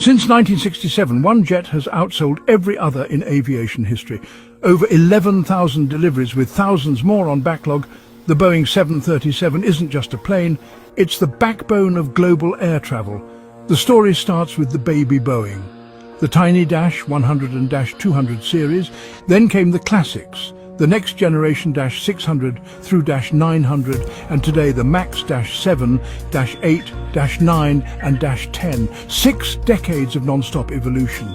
Since 1967, one jet has outsold every other in aviation history. Over 11,000 deliveries with thousands more on backlog, the Boeing 737 isn't just a plane, it's the backbone of global air travel. The story starts with the baby Boeing. The tiny Dash 100 and Dash 200 series, then came the classics, the next generation Dash 600 through Dash 900, and today the MAX Dash 7, Dash 8, Dash 9 and Dash 10. 6 decades of non-stop evolution.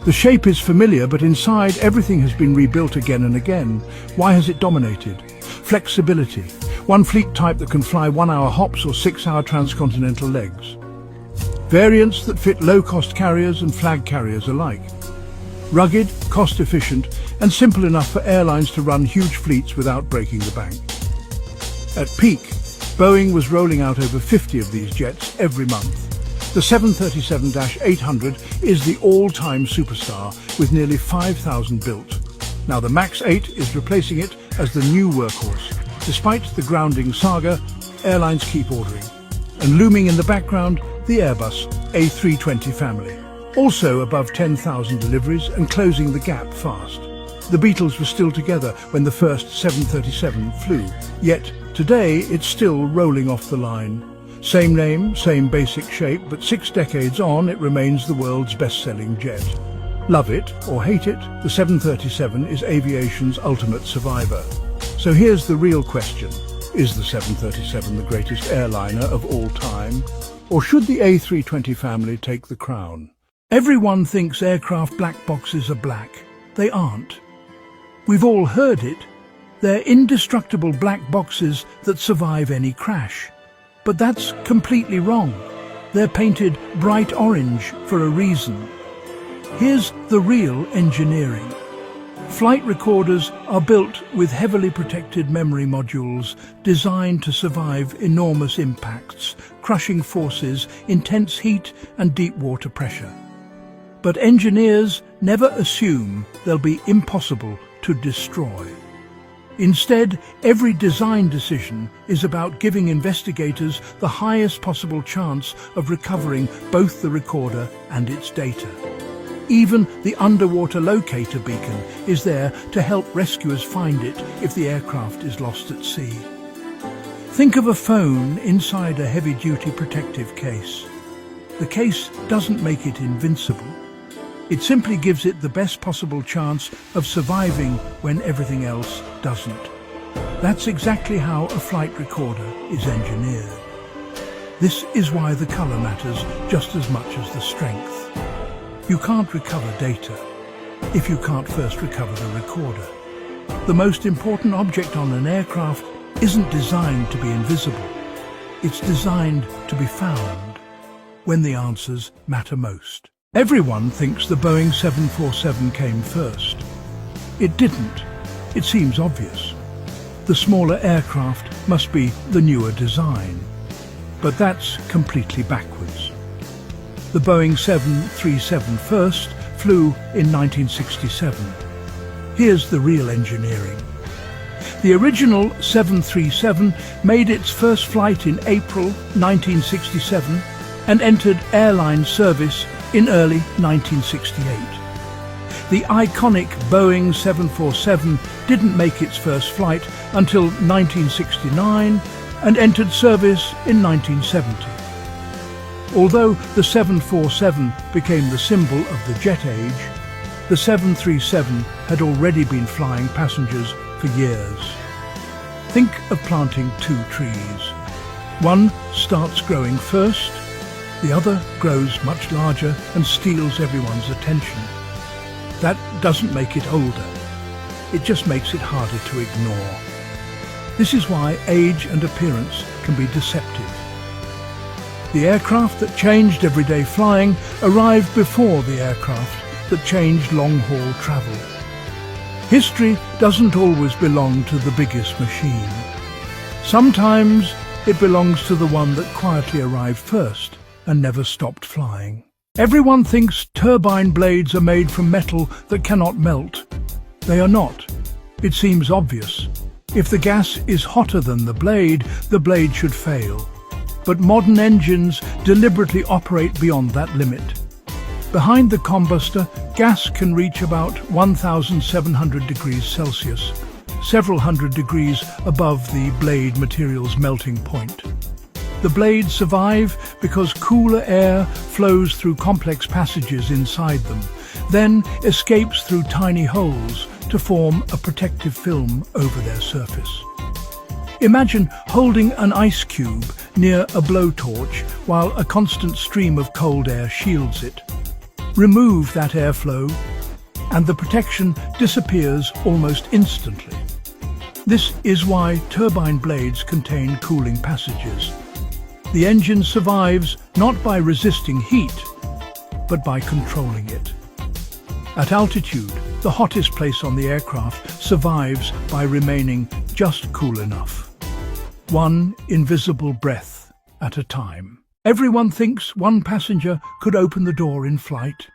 The shape is familiar, but inside everything has been rebuilt again and again. Why has it dominated? Flexibility. One fleet type that can fly 1-hour hops or 6-hour transcontinental legs. Variants that fit low-cost carriers and flag carriers alike. Rugged, cost-efficient, and simple enough for airlines to run huge fleets without breaking the bank. At peak, Boeing was rolling out over 50 of these jets every month. The 737-800 is the all-time superstar, with nearly 5,000 built. Now the MAX 8 is replacing it as the new workhorse. Despite the grounding saga, airlines keep ordering. And looming in the background, the Airbus A320 family. Also above 10,000 deliveries and closing the gap fast. The Beatles were still together when the first 737 flew, yet today it's still rolling off the line. Same name, same basic shape, but 6 decades on it remains the world's best-selling jet. Love it or hate it, the 737 is aviation's ultimate survivor. So here's the real question. Is the 737 the greatest airliner of all time? Or should the A320 family take the crown? Everyone thinks aircraft black boxes are black. They aren't. We've all heard it. They're indestructible black boxes that survive any crash. But that's completely wrong. They're painted bright orange for a reason. Here's the real engineering. Flight recorders are built with heavily protected memory modules designed to survive enormous impacts, crushing forces, intense heat and deep water pressure. But engineers never assume they'll be impossible to destroy. Instead, every design decision is about giving investigators the highest possible chance of recovering both the recorder and its data. Even the underwater locator beacon is there to help rescuers find it if the aircraft is lost at sea. Think of a phone inside a heavy-duty protective case. The case doesn't make it invincible. It simply gives it the best possible chance of surviving when everything else doesn't. That's exactly how a flight recorder is engineered. This is why the color matters just as much as the strength. You can't recover data if you can't first recover the recorder. The most important object on an aircraft isn't designed to be invisible. It's designed to be found when the answers matter most. Everyone thinks the Boeing 747 came first. It didn't. It seems obvious. The smaller aircraft must be the newer design. But that's completely backwards. The Boeing 737 first flew in 1967. Here's the real engineering. The original 737 made its first flight in April 1967 and entered airline service in early 1968. The iconic Boeing 747 didn't make its first flight until 1969 and entered service in 1970. Although the 747 became the symbol of the jet age, the 737 had already been flying passengers for years. Think of planting 2 trees. One starts growing first, the other grows much larger and steals everyone's attention. That doesn't make it older. It just makes it harder to ignore. This is why age and appearance can be deceptive. The aircraft that changed everyday flying arrived before the aircraft that changed long-haul travel. History doesn't always belong to the biggest machine. Sometimes it belongs to the one that quietly arrived first and never stopped flying. Everyone thinks turbine blades are made from metal that cannot melt. They are not. It seems obvious. If the gas is hotter than the blade should fail. But modern engines deliberately operate beyond that limit. Behind the combustor, gas can reach about 1,700 degrees Celsius, several hundred degrees above the blade material's melting point. The blades survive because cooler air flows through complex passages inside them, then escapes through tiny holes to form a protective film over their surface. Imagine holding an ice cube near a blowtorch while a constant stream of cold air shields it. Remove that airflow, and the protection disappears almost instantly. This is why turbine blades contain cooling passages. The engine survives not by resisting heat, but by controlling it. At altitude, the hottest place on the aircraft survives by remaining just cool enough. One invisible breath at a time. Everyone thinks one passenger could open the door in flight.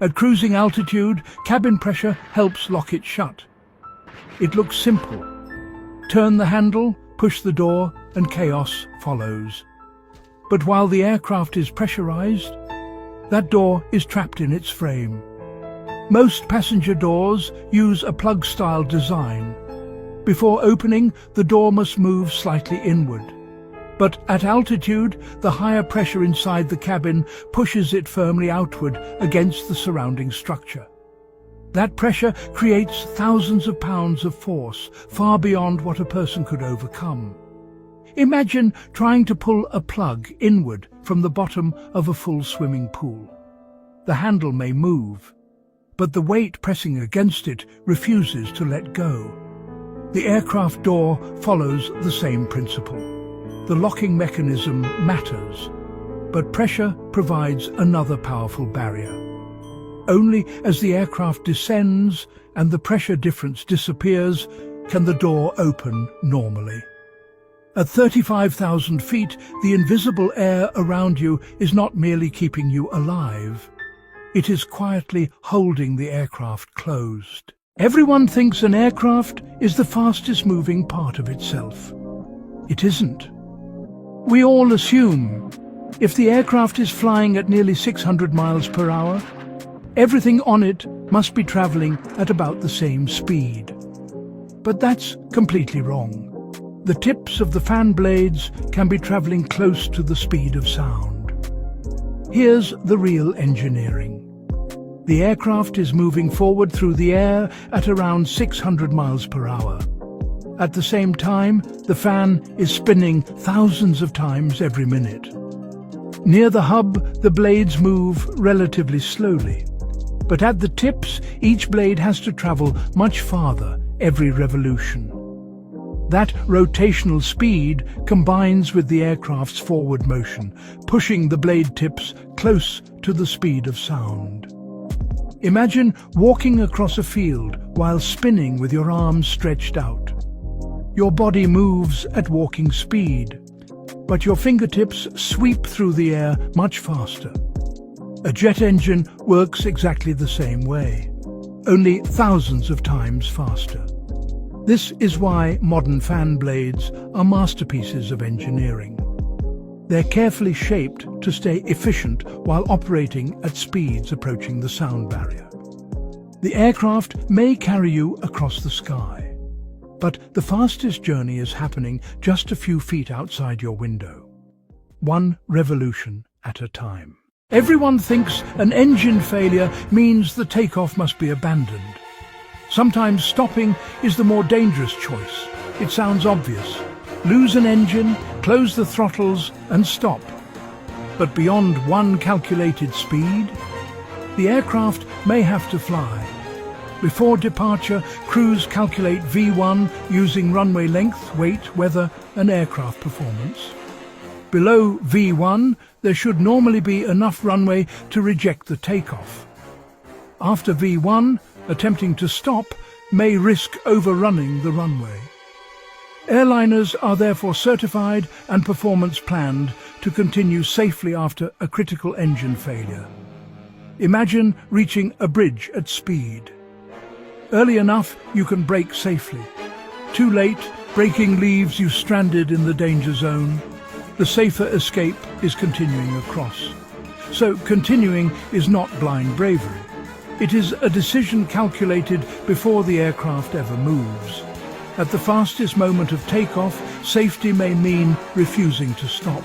At cruising altitude, cabin pressure helps lock it shut. It looks simple. Turn the handle, push the door, and chaos follows. But while the aircraft is pressurized, that door is trapped in its frame. Most passenger doors use a plug-style design. Before opening, the door must move slightly inward. But at altitude, the higher pressure inside the cabin pushes it firmly outward against the surrounding structure. That pressure creates thousands of pounds of force, far beyond what a person could overcome. Imagine trying to pull a plug inward from the bottom of a full swimming pool. The handle may move, but the weight pressing against it refuses to let go. The aircraft door follows the same principle. The locking mechanism matters, but pressure provides another powerful barrier. Only as the aircraft descends and the pressure difference disappears can the door open normally. At 35,000 feet, the invisible air around you is not merely keeping you alive. It is quietly holding the aircraft closed. Everyone thinks an aircraft is the fastest moving part of itself. It isn't. We all assume if the aircraft is flying at nearly 600 miles per hour, everything on it must be traveling at about the same speed. But that's completely wrong. The tips of the fan blades can be traveling close to the speed of sound. Here's the real engineering. The aircraft is moving forward through the air at around 600 miles per hour. At the same time, the fan is spinning thousands of times every minute. Near the hub, the blades move relatively slowly. But at the tips, each blade has to travel much farther every revolution. That rotational speed combines with the aircraft's forward motion, pushing the blade tips close to the speed of sound. Imagine walking across a field while spinning with your arms stretched out. Your body moves at walking speed, but your fingertips sweep through the air much faster. A jet engine works exactly the same way, only thousands of times faster. This is why modern fan blades are masterpieces of engineering. They're carefully shaped to stay efficient while operating at speeds approaching the sound barrier. The aircraft may carry you across the sky, but the fastest journey is happening just a few feet outside your window, one revolution at a time. Everyone thinks an engine failure means the takeoff must be abandoned. Sometimes stopping is the more dangerous choice. It sounds obvious. Lose an engine, close the throttles, and stop. But beyond one calculated speed, the aircraft may have to fly. Before departure, crews calculate V1 using runway length, weight, weather, and aircraft performance. Below V1, there should normally be enough runway to reject the takeoff. After V1, attempting to stop may risk overrunning the runway. Airliners are therefore certified and performance planned to continue safely after a critical engine failure. Imagine reaching a bridge at speed. Early enough, you can brake safely. Too late, braking leaves you stranded in the danger zone. The safer escape is continuing across. So continuing is not blind bravery. It is a decision calculated before the aircraft ever moves. At the fastest moment of takeoff, safety may mean refusing to stop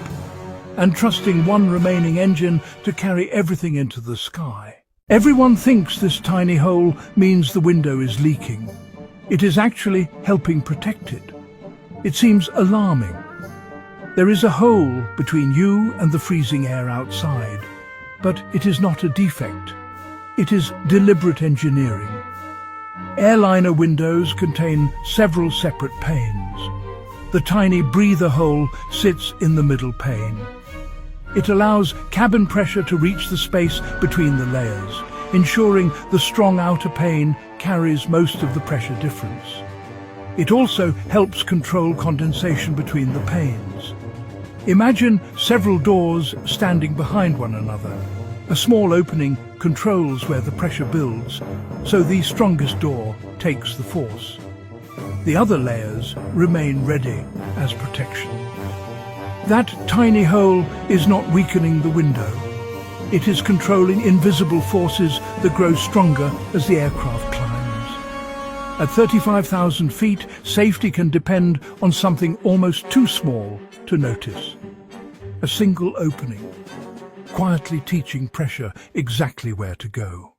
and trusting one remaining engine to carry everything into the sky. Everyone thinks this tiny hole means the window is leaking. It is actually helping protect it. It seems alarming. There is a hole between you and the freezing air outside, but it is not a defect. It is deliberate engineering. Airliner windows contain several separate panes. The tiny breather hole sits in the middle pane. It allows cabin pressure to reach the space between the layers, ensuring the strong outer pane carries most of the pressure difference. It also helps control condensation between the panes. Imagine several doors standing behind one another. A small opening controls where the pressure builds, so the strongest door takes the force. The other layers remain ready as protection. That tiny hole is not weakening the window. It is controlling invisible forces that grow stronger as the aircraft climbs. At 35,000 feet, safety can depend on something almost too small to notice. A single opening, quietly teaching pressure exactly where to go.